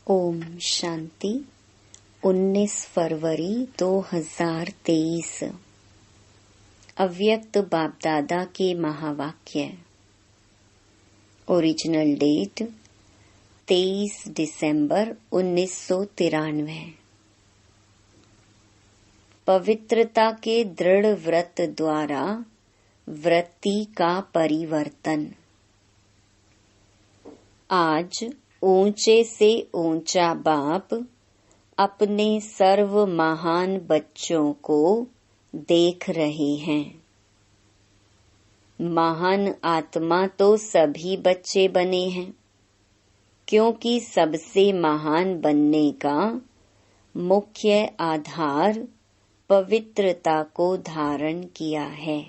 ओम शांति। 19 फरवरी 2023। अव्यक्त बाप दादा के महावाक्य। ओरिजिनल डेट 23 दिसंबर 1993। पवित्रता के दृढ़ व्रत द्वारा वृत्ति का परिवर्तन। आज ऊंचे से ऊंचा बाप अपने सर्व महान बच्चों को देख रहे हैं। महान आत्मा तो सभी बच्चे बने हैं, क्योंकि सबसे महान बनने का मुख्य आधार पवित्रता को धारण किया है।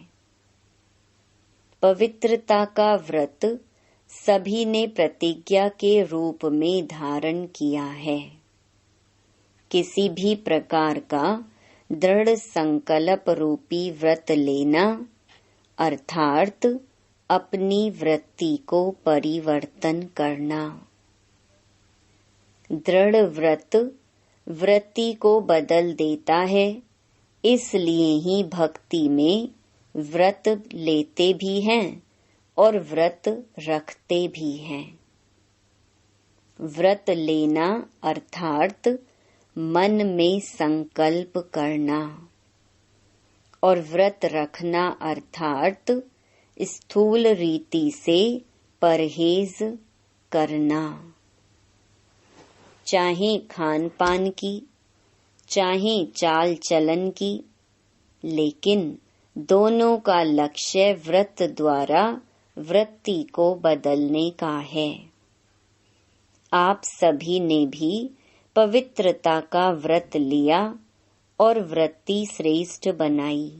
पवित्रता का व्रत सभी ने प्रतिज्ञा के रूप में धारण किया है। किसी भी प्रकार का दृढ़ संकल्प रूपी व्रत लेना अर्थात अपनी वृत्ति को परिवर्तन करना। दृढ़ व्रत वृत्ति को बदल देता है, इसलिए ही भक्ति में व्रत लेते भी हैं और व्रत रखते भी हैं। व्रत लेना अर्थात मन में संकल्प करना और व्रत रखना अर्थात स्थूल रीति से परहेज करना। चाहे खान पान की, चाहे चाल चलन की, लेकिन दोनों का लक्ष्य व्रत द्वारा वृत्ति को बदलने का है। आप सभी ने भी पवित्रता का व्रत लिया और वृत्ति श्रेष्ठ बनाई।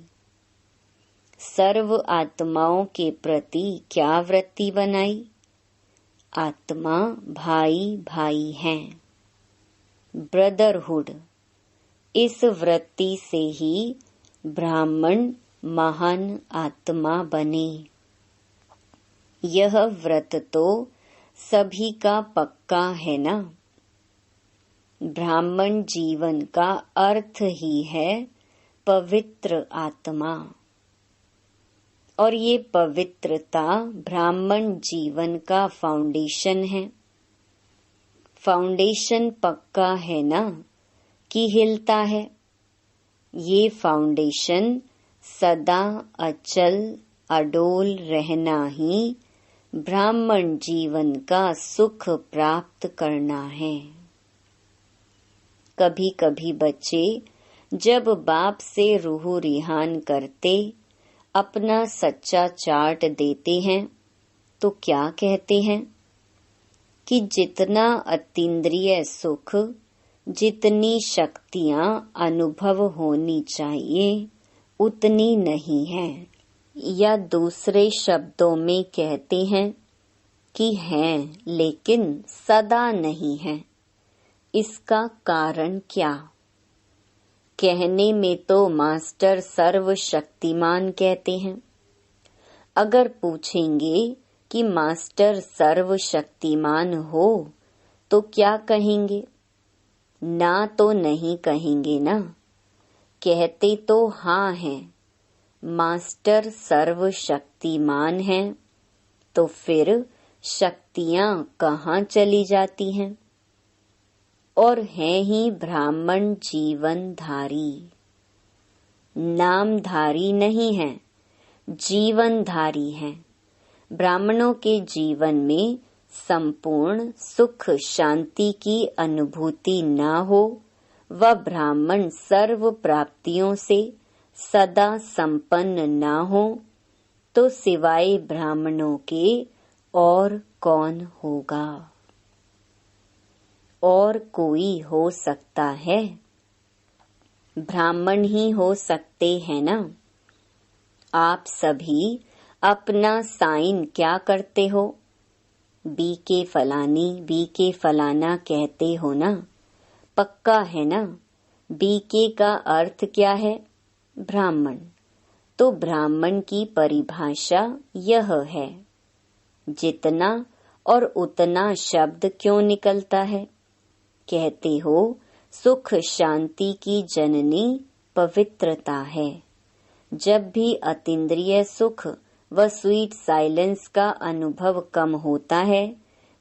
सर्व आत्माओं के प्रति क्या वृत्ति बनाई? आत्मा भाई भाई हैं, ब्रदरहुड। इस वृत्ति से ही ब्राह्मण महान आत्मा बने। यह व्रत तो सभी का पक्का है ना। ब्राह्मण जीवन का अर्थ ही है पवित्र आत्मा, और ये पवित्रता ब्राह्मण जीवन का फाउंडेशन है। फाउंडेशन पक्का है ना कि हिलता है? ये फाउंडेशन सदा अचल अडोल रहना ही ब्राह्मण जीवन का सुख प्राप्त करना है। कभी कभी बच्चे जब बाप से रूह रिहान करते अपना सच्चा चार्ट देते हैं तो क्या कहते हैं कि जितना अतीन्द्रिय सुख, जितनी शक्तियां अनुभव होनी चाहिए उतनी नहीं है, या दूसरे शब्दों में कहते हैं कि हैं लेकिन सदा नहीं है। इसका कारण क्या? कहने में तो मास्टर सर्वशक्तिमान कहते हैं। अगर पूछेंगे कि मास्टर सर्वशक्तिमान हो तो क्या कहेंगे? ना तो नहीं कहेंगे ना। कहते तो हाँ हैं, मास्टर सर्वशक्तिमान हैं, तो फिर शक्तियां कहाँ चली जाती हैं? और हैं ही ब्राह्मण जीवनधारी। नामधारी नहीं है, जीवनधारी हैं। ब्राह्मणों के जीवन में संपूर्ण सुख शांति की अनुभूति न हो, वह ब्राह्मण सर्व प्राप्तियों से सदा संपन्न न हो, तो सिवाय ब्राह्मणों के और कौन होगा? और कोई हो सकता है? ब्राह्मण ही हो सकते हैं ना। आप सभी अपना साइन क्या करते हो? बी के फलानी, बी के फलाना कहते हो ना। पक्का है ना। बी के का अर्थ क्या है? ब्राह्मण। तो ब्राह्मण की परिभाषा यह है। जितना और उतना शब्द क्यों निकलता है? कहते हो सुख शांति की जननी पवित्रता है। जब भी अतीन्द्रिय सुख व स्वीट साइलेंस का अनुभव कम होता है,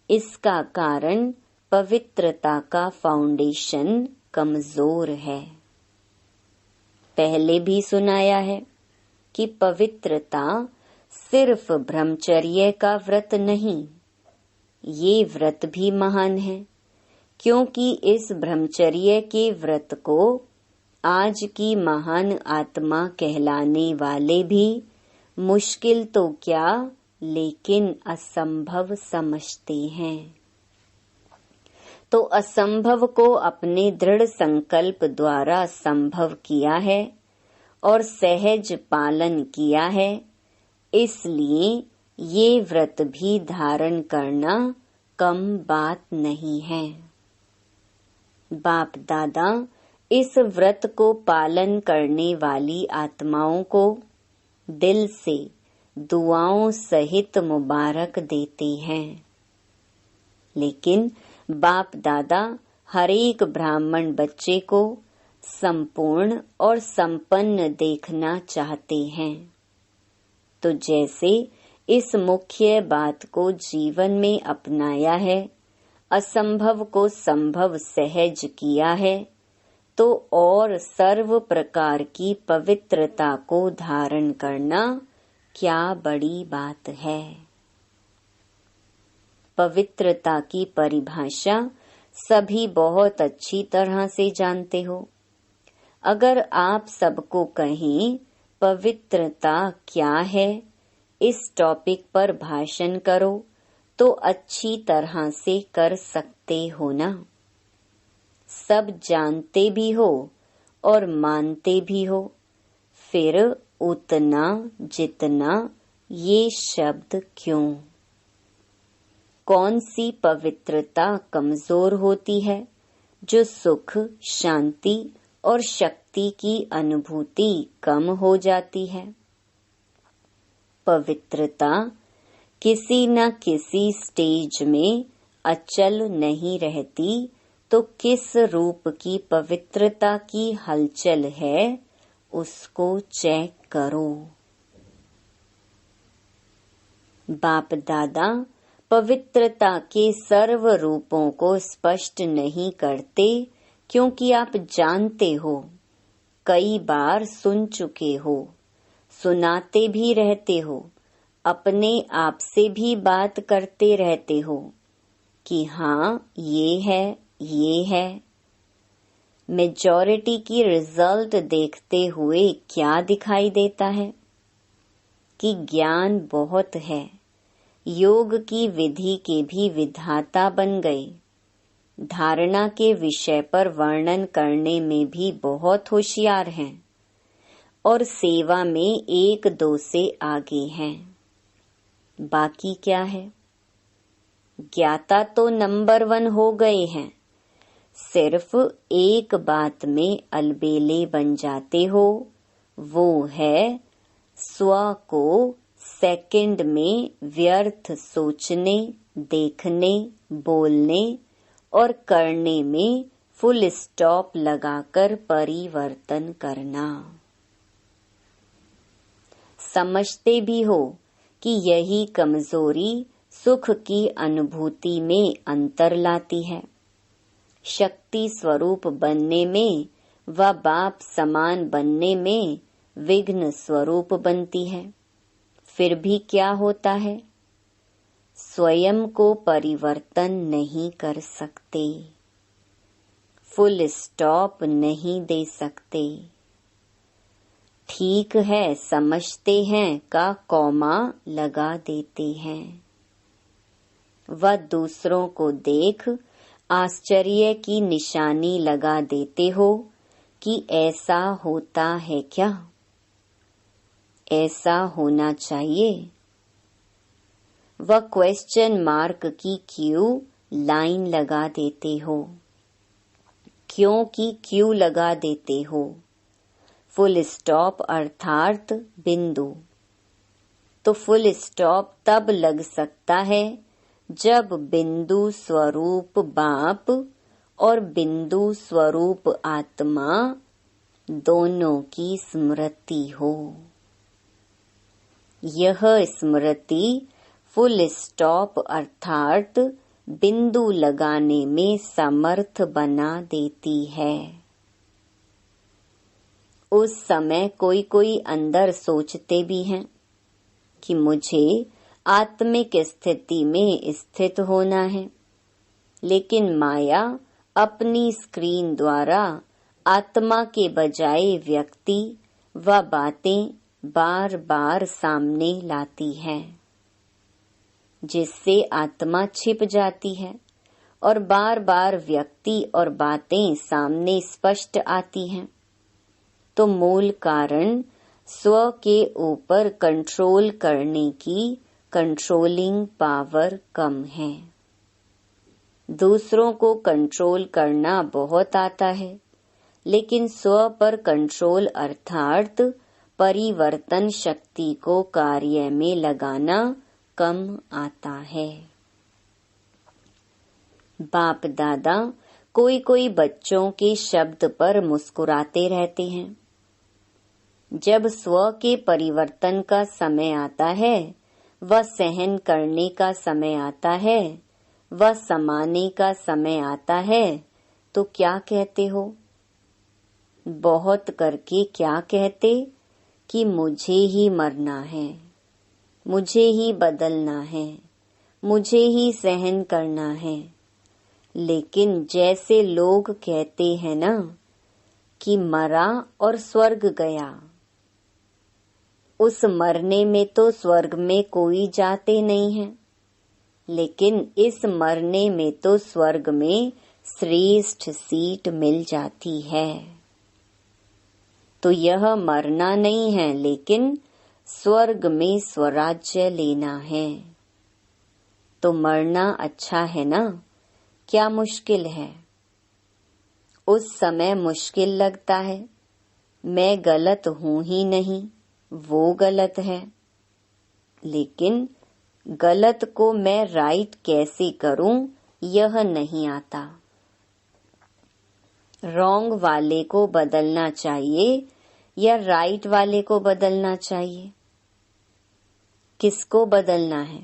इसका कारण पवित्रता का फाउंडेशन कमजोर है। पहले भी सुनाया है कि पवित्रता सिर्फ ब्रह्मचर्य का व्रत नहीं, ये व्रत भी महान है, क्योंकि इस ब्रह्मचर्य के व्रत को आज की महान आत्मा कहलाने वाले भी मुश्किल तो क्या लेकिन असंभव समझते हैं। तो असंभव को अपने दृढ़ संकल्प द्वारा संभव किया है और सहज पालन किया है, इसलिए ये व्रत भी धारण करना कम बात नहीं है। बाप दादा इस व्रत को पालन करने वाली आत्माओं को दिल से दुआओं सहित मुबारक देते हैं। लेकिन बाप दादा हर एक ब्राह्मण बच्चे को संपूर्ण और संपन्न देखना चाहते हैं। तो जैसे इस मुख्य बात को जीवन में अपनाया है, असंभव को संभव सहज किया है, तो और सर्व प्रकार की पवित्रता को धारण करना क्या बड़ी बात है। पवित्रता की परिभाषा सभी बहुत अच्छी तरह से जानते हो। अगर आप सबको कहें पवित्रता क्या है, इस टॉपिक पर भाषण करो तो अच्छी तरह से कर सकते हो ना। सब जानते भी हो और मानते भी हो, फिर उतना जितना ये शब्द क्यों? कौन सी पवित्रता कमजोर होती है जो सुख शांति और शक्ति की अनुभूति कम हो जाती है? पवित्रता किसी न किसी स्टेज में अचल नहीं रहती, तो किस रूप की पवित्रता की हलचल है उसको चेक करो। बाप दादा पवित्रता के सर्व रूपों को स्पष्ट नहीं करते, क्योंकि आप जानते हो, कई बार सुन चुके हो, सुनाते भी रहते हो, अपने आप से भी बात करते रहते हो कि हाँ ये है ये है। मेजॉरिटी की रिजल्ट देखते हुए क्या दिखाई देता है कि ज्ञान बहुत है, योग की विधि के भी विधाता बन गए, धारणा के विषय पर वर्णन करने में भी बहुत होशियार हैं और सेवा में एक दो से आगे हैं। बाकी क्या है? ज्ञाता तो नंबर 1 हो गए हैं, सिर्फ एक बात में अलबेले बन जाते हो, वो है स्व को सेकंड में व्यर्थ सोचने, देखने, बोलने और करने में फुल स्टॉप लगाकर परिवर्तन करना। समझते भी हो कि यही कमजोरी सुख की अनुभूति में अंतर लाती है, शक्ति स्वरूप बनने में व बाप समान बनने में विघ्न स्वरूप बनती है। फिर भी क्या होता है? स्वयं को परिवर्तन नहीं कर सकते, फुल स्टॉप नहीं दे सकते। ठीक है समझते हैं का कौमा लगा देते हैं, व दूसरों को देख आश्चर्य की निशानी लगा देते हो कि ऐसा होता है क्या, ऐसा होना चाहिए। व क्वेश्चन मार्क की क्यू लाइन लगा देते हो। क्यों की क्यू लगा देते हो? फुल स्टॉप अर्थात बिंदु। तो फुल स्टॉप तब लग सकता है जब बिंदु स्वरूप बाप और बिंदु स्वरूप आत्मा दोनों की स्मृति हो। यह स्मृति फुल स्टॉप अर्थात बिंदु लगाने में समर्थ बना देती है। उस समय कोई कोई अंदर सोचते भी हैं कि मुझे आत्मिक स्थिति में स्थित होना है, लेकिन माया अपनी स्क्रीन द्वारा आत्मा के बजाय व्यक्ति व बातें बार बार सामने लाती है, जिससे आत्मा छिप जाती है और बार बार व्यक्ति और बातें सामने स्पष्ट आती हैं। तो मूल कारण स्व के ऊपर कंट्रोल करने की कंट्रोलिंग पावर कम है। दूसरों को कंट्रोल करना बहुत आता है, लेकिन स्व पर कंट्रोल अर्थात परिवर्तन शक्ति को कार्य में लगाना कम आता है। बाप दादा कोई कोई बच्चों के शब्द पर मुस्कुराते रहते हैं। जब स्व के परिवर्तन का समय आता है, व सहन करने का समय आता है, व समाने का समय आता है, तो क्या कहते हो? बहुत करके क्या कहते कि मुझे ही मरना है, मुझे ही बदलना है, मुझे ही सहन करना है। लेकिन जैसे लोग कहते हैं ना कि मरा और स्वर्ग गया, उस मरने में तो स्वर्ग में कोई जाते नहीं है, लेकिन इस मरने में तो स्वर्ग में श्रेष्ठ सीट मिल जाती है। तो यह मरना नहीं है, लेकिन स्वर्ग में स्वराज्य लेना है। तो मरना अच्छा है ना, क्या मुश्किल है? उस समय मुश्किल लगता है, मैं गलत हूँ ही नहीं, वो गलत है। लेकिन गलत को मैं राइट कैसे करूं, यह नहीं आता। रॉन्ग वाले को बदलना चाहिए या राइट वाले को बदलना चाहिए? किसको बदलना है?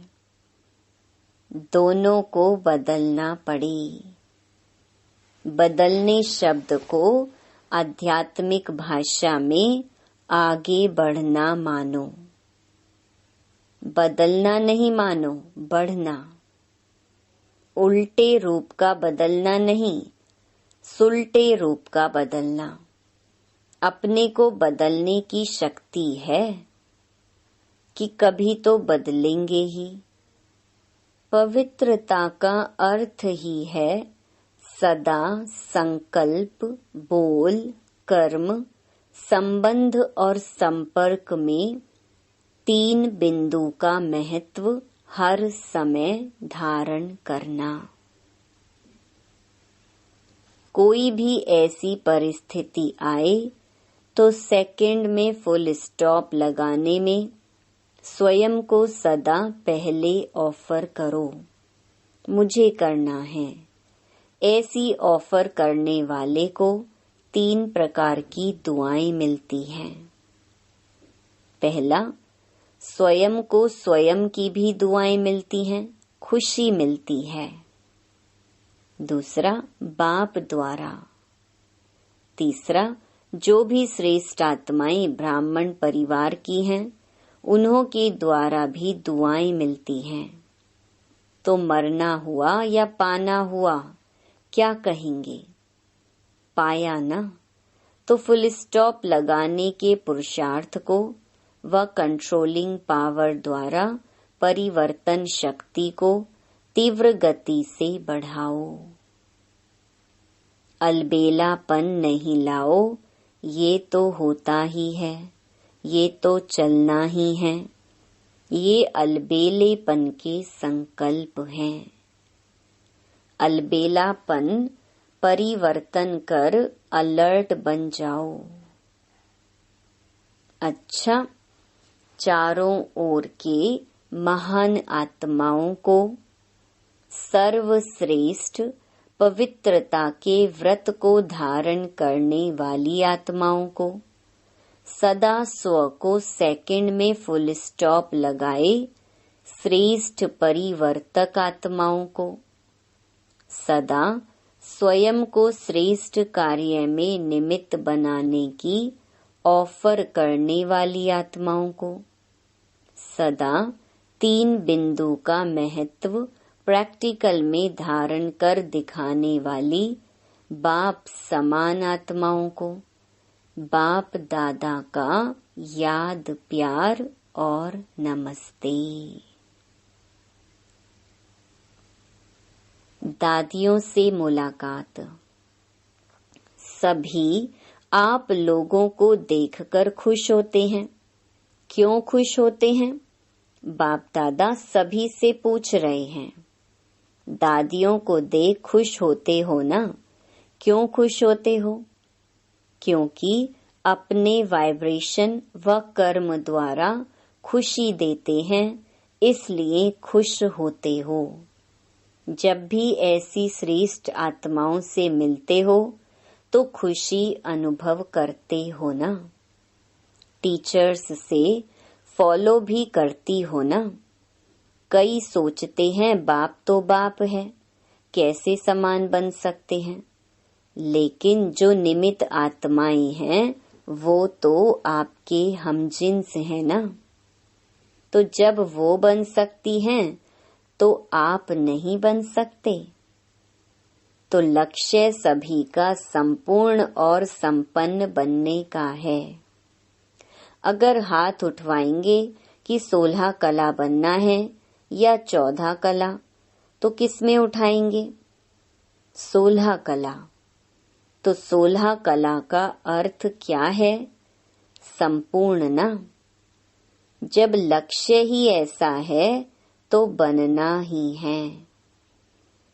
दोनों को बदलना पड़े। बदलने शब्द को आध्यात्मिक भाषा में आगे बढ़ना मानो। बदलना नहीं मानो, बढ़ना। उल्टे रूप का बदलना नहीं, सुलटे रूप का बदलना। अपने को बदलने की शक्ति है कि कभी तो बदलेंगे ही। पवित्रता का अर्थ ही है सदा संकल्प, बोल, कर्म, संबंध और संपर्क में 3 बिंदु का महत्व हर समय धारण करना। कोई भी ऐसी परिस्थिति आए तो सेकंड में फुल स्टॉप लगाने में स्वयं को सदा पहले ऑफर करो, मुझे करना है। ऐसी ऑफर करने वाले को 3 प्रकार की दुआएं मिलती हैं। पहला, स्वयं को स्वयं की भी दुआएं मिलती हैं, खुशी मिलती है। दूसरा, बाप द्वारा। तीसरा, जो भी श्रेष्ठ आत्माएं ब्राह्मण परिवार की हैं, उन्हों के द्वारा भी दुआएं मिलती हैं। तो मरना हुआ या पाना हुआ, क्या कहेंगे? पाया ना। तो फुल स्टॉप लगाने के पुरुषार्थ को व कंट्रोलिंग पावर द्वारा परिवर्तन शक्ति को तीव्र गति से बढ़ाओ। अलबेलापन नहीं लाओ, ये तो होता ही है, ये तो चलना ही है। ये अलबेलेपन के संकल्प हैं। अलबेलापन परिवर्तन कर अलर्ट बन जाओ। अच्छा, चारों ओर के महान आत्माओं को सर्वश्रेष्ठ पवित्रता के व्रत को धारण करने वाली आत्माओं को, सदा स्व को सेकंड में फुल स्टॉप लगाए श्रेष्ठ परिवर्तक आत्माओं को, सदा स्वयं को श्रेष्ठ कार्य में निमित्त बनाने की ऑफर करने वाली आत्माओं को, सदा 3 बिंदु का महत्व प्रैक्टिकल में धारण कर दिखाने वाली बाप समान आत्माओं को, बाप दादा का याद प्यार और नमस्ते। दादियों से मुलाकात। सभी आप लोगों को देखकर खुश होते हैं। क्यों खुश होते हैं? बाप दादा सभी से पूछ रहे हैं। दादियों को देख खुश होते हो ना? क्यों खुश होते हो? क्योंकि अपने वाइब्रेशन व कर्म द्वारा खुशी देते हैं, इसलिए खुश होते हो। जब भी ऐसी श्रेष्ठ आत्माओं से मिलते हो तो खुशी अनुभव करते हो ना? टीचर्स से फॉलो भी करती हो ना? कई सोचते हैं बाप तो बाप है, कैसे समान बन सकते हैं, लेकिन जो निमित्त आत्माएं हैं वो तो आपके हमजिन्स हैं ना। तो जब वो बन सकती हैं तो आप नहीं बन सकते। तो लक्ष्य सभी का संपूर्ण और संपन्न बनने का है। अगर हाथ उठवाएंगे कि 16 कला बनना है या 14 कला, तो किस में उठाएंगे? 16 कला। तो 16 कला का अर्थ क्या है? संपूर्ण ना। जब लक्ष्य ही ऐसा है तो बनना ही है।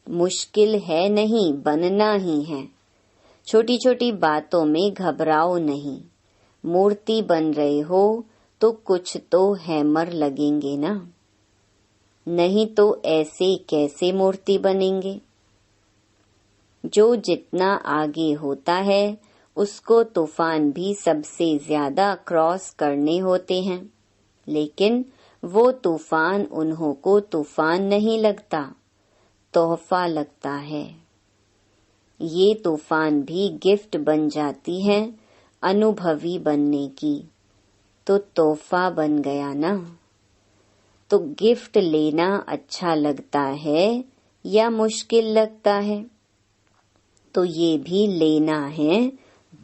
मुश्किल है नहीं, बनना ही है। छोटी छोटी बातों में घबराओ नहीं। मूर्ति बन रहे हो तो कुछ तो हैमर लगेंगे ना, नहीं तो ऐसे कैसे मूर्ति बनेंगे। जो जितना आगे होता है उसको तूफान भी सबसे ज्यादा क्रॉस करने होते हैं, लेकिन वो तूफान उन्हों को तूफान नहीं लगता, तोहफा लगता है। ये तूफान भी गिफ्ट बन जाती है अनुभवी बनने की, तो तोहफा बन गया ना। तो गिफ्ट लेना अच्छा लगता है या मुश्किल लगता है? तो ये भी लेना है,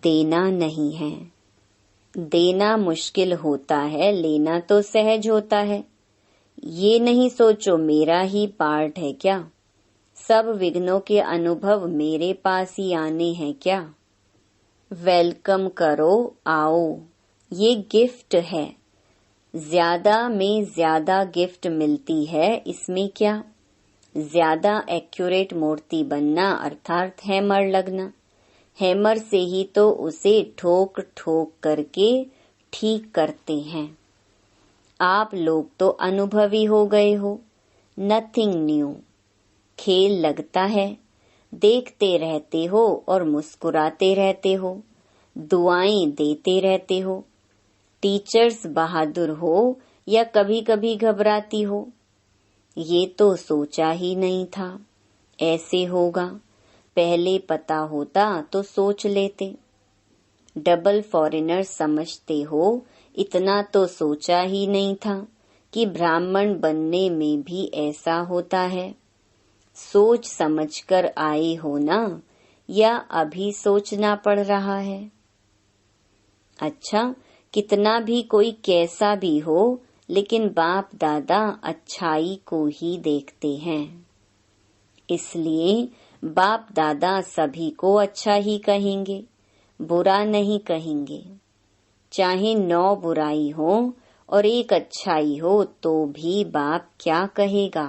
देना नहीं है। देना मुश्किल होता है, लेना तो सहज होता है। ये नहीं सोचो मेरा ही पार्ट है क्या, सब विघ्नों के अनुभव मेरे पास ही आने हैं क्या। वेलकम करो, आओ, ये गिफ्ट है। ज्यादा में ज्यादा गिफ्ट मिलती है, इसमें क्या। ज्यादा एक्यूरेट मूर्ति बनना अर्थात हैमर लगना। हैमर से ही तो उसे ठोक ठोक करके ठीक करते हैं। आप लोग तो अनुभवी हो गए हो, नथिंग न्यू। खेल लगता है, देखते रहते हो और मुस्कुराते रहते हो, दुआएं देते रहते हो। टीचर्स बहादुर हो या कभी कभी घबराती हो, ये तो सोचा ही नहीं था ऐसे होगा। पहले पता होता तो सोच लेते। डबल फॉरेनर समझते हो, इतना तो सोचा ही नहीं था कि ब्राह्मण बनने में भी ऐसा होता है। सोच समझकर आए हो ना, या अभी सोचना पड़ रहा है? अच्छा, कितना भी कोई कैसा भी हो, लेकिन बाप दादा अच्छाई को ही देखते हैं। इसलिए बाप दादा सभी को अच्छा ही कहेंगे, बुरा नहीं कहेंगे। चाहे 9 बुराई हो और 1 अच्छाई हो तो भी बाप क्या कहेगा?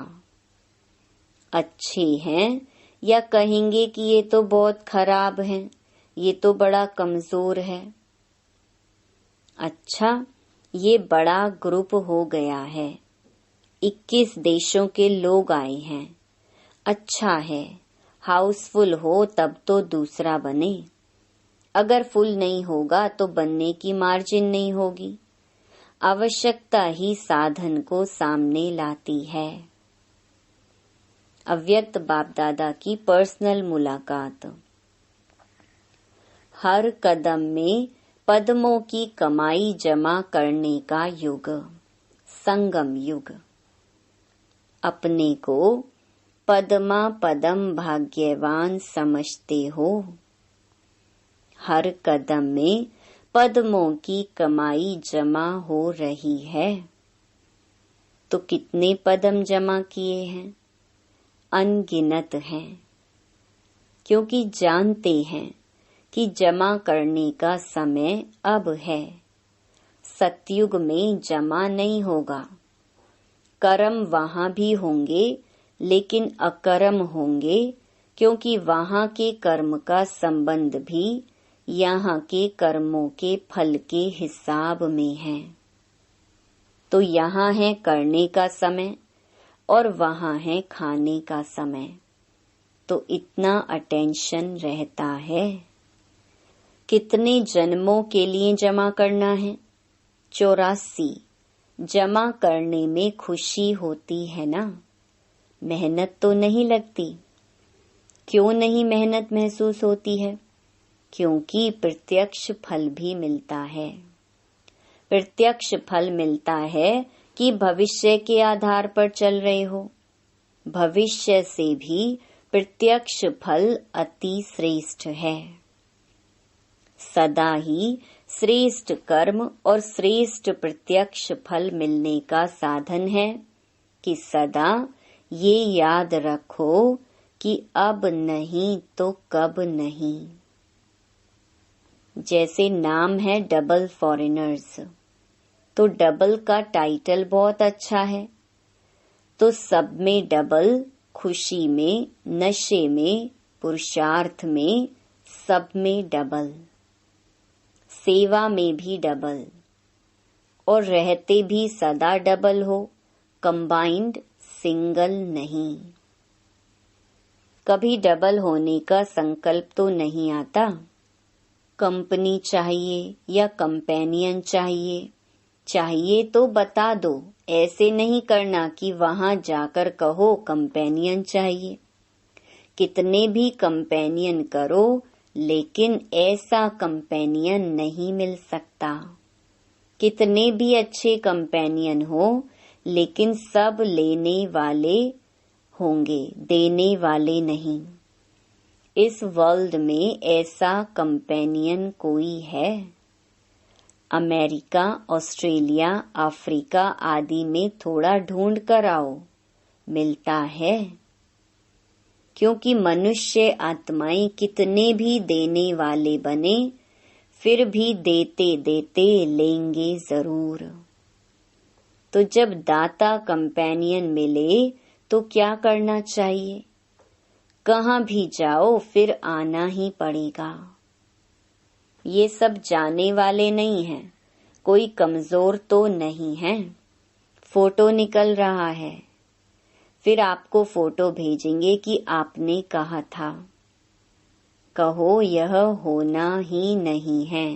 अच्छे हैं या कहेंगे कि ये तो बहुत खराब हैं, ये तो बड़ा कमजोर है। अच्छा, ये बड़ा ग्रुप हो गया है, 21 देशों के लोग आए हैं। अच्छा है, हाउसफुल हो तब तो दूसरा बने। अगर फुल नहीं होगा तो बनने की मार्जिन नहीं होगी। आवश्यकता ही साधन को सामने लाती है। अव्यक्त बाप दादा की पर्सनल मुलाकात। हर कदम में पद्मों की कमाई जमा करने का युग, संगम युग। अपने को पद्मा पदम भाग्यवान समझते हो। हर कदम में पद्मों की कमाई जमा हो रही है। तो कितने पद्म जमा किए हैं? अनगिनत हैं, क्योंकि जानते हैं कि जमा करने का समय अब है। सतयुग में जमा नहीं होगा। कर्म वहां भी होंगे, लेकिन अकर्म होंगे, क्योंकि वहां के कर्म का संबंध भी यहाँ के कर्मों के फल के हिसाब में है। तो यहाँ है करने का समय और वहाँ है खाने का समय। तो इतना अटेंशन रहता है। कितने जन्मों के लिए जमा करना है? 84। जमा करने में खुशी होती है ना? मेहनत तो नहीं लगती। क्यों नहीं मेहनत महसूस होती है? क्योंकि प्रत्यक्ष फल भी मिलता है। प्रत्यक्ष फल मिलता है कि भविष्य के आधार पर चल रहे हो। भविष्य से भी प्रत्यक्ष फल अति श्रेष्ठ है। सदा ही श्रेष्ठ कर्म और श्रेष्ठ प्रत्यक्ष फल मिलने का साधन है कि सदा ये याद रखो कि अब नहीं तो कब नहीं। जैसे नाम है डबल फॉरेनर्स, तो डबल का टाइटल बहुत अच्छा है। तो सब में डबल, खुशी में, नशे में, पुरुषार्थ में, सब में डबल। सेवा में भी डबल, और रहते भी सदा डबल हो, कंबाइंड, सिंगल नहीं। कभी डबल होने का संकल्प तो नहीं आता। कंपनी चाहिए या कंपेनियन चाहिए तो बता दो। ऐसे नहीं करना कि वहां जाकर कहो कंपेनियन चाहिए। कितने भी कंपेनियन करो, लेकिन ऐसा कंपेनियन नहीं मिल सकता। कितने भी अच्छे कंपेनियन हो, लेकिन सब लेने वाले होंगे, देने वाले नहीं। इस वर्ल्ड में ऐसा कंपेनियन कोई है? अमेरिका, ऑस्ट्रेलिया, अफ्रीका आदि में थोड़ा ढूंढ कर आओ, मिलता है। क्योंकि मनुष्य आत्माएं कितने भी देने वाले बने, फिर भी देते देते लेंगे जरूर। तो जब दाता कंपेनियन मिले तो क्या करना चाहिए? कहाँ भी जाओ फिर आना ही पड़ेगा। ये सब जाने वाले नहीं हैं। कोई कमजोर तो नहीं है। फोटो निकल रहा है, फिर आपको फोटो भेजेंगे कि आपने कहा था। कहो यह होना ही नहीं है।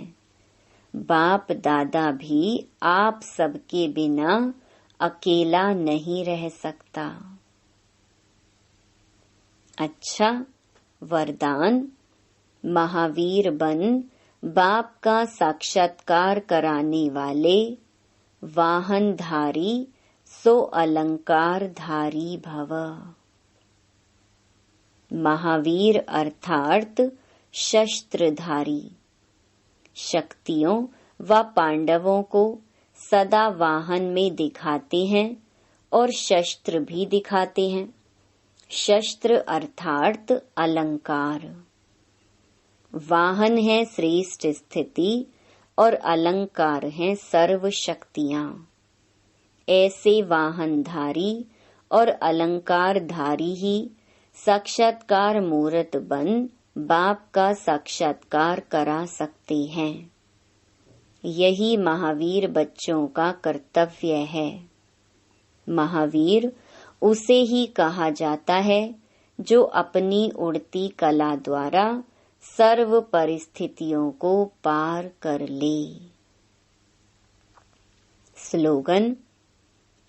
बाप दादा भी आप सबके बिना अकेला नहीं रह सकता। अच्छा, वरदान, महावीर बन बाप का साक्षात्कार कराने वाले, वाहनधारी सो अलंकार धारी भव। महावीर अर्थात शस्त्रधारी। शक्तियों व पांडवों को सदा वाहन में दिखाते हैं और शस्त्र भी दिखाते हैं। शस्त्र अर्थात अलंकार। वाहन है श्रेष्ठ स्थिति और अलंकार है सर्व शक्तियां। ऐसे वाहनधारी और अलंकारधारी ही साक्षात्कार मूर्त बन बाप का साक्षात्कार करा सकते हैं। यही महावीर बच्चों का कर्तव्य है। महावीर उसे ही कहा जाता है जो अपनी उड़ती कला द्वारा सर्व परिस्थितियों को पार कर ले। स्लोगन: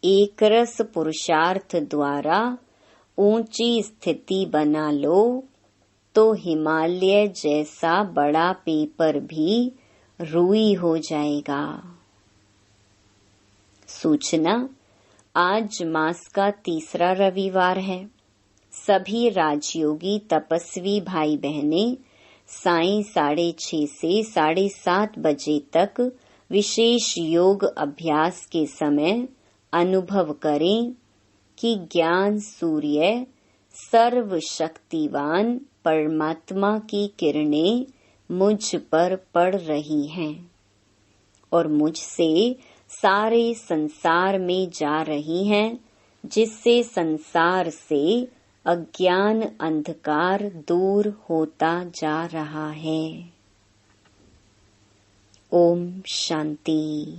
एकरस पुरुषार्थ द्वारा ऊंची स्थिति बना लो तो हिमालय जैसा बड़ा पेपर भी रुई हो जाएगा। सूचना: आज मास का तीसरा रविवार है। सभी राजयोगी तपस्वी भाई बहनें सायं 6:30 से 7:30 बजे तक विशेष योग अभ्यास के समय अनुभव करें कि ज्ञान सूर्य सर्वशक्तिवान परमात्मा की किरणें मुझ पर पड़ रही हैं और मुझसे सारे संसार में जा रही हैं, जिससे संसार से अज्ञान अंधकार दूर होता जा रहा है। ओम शांति।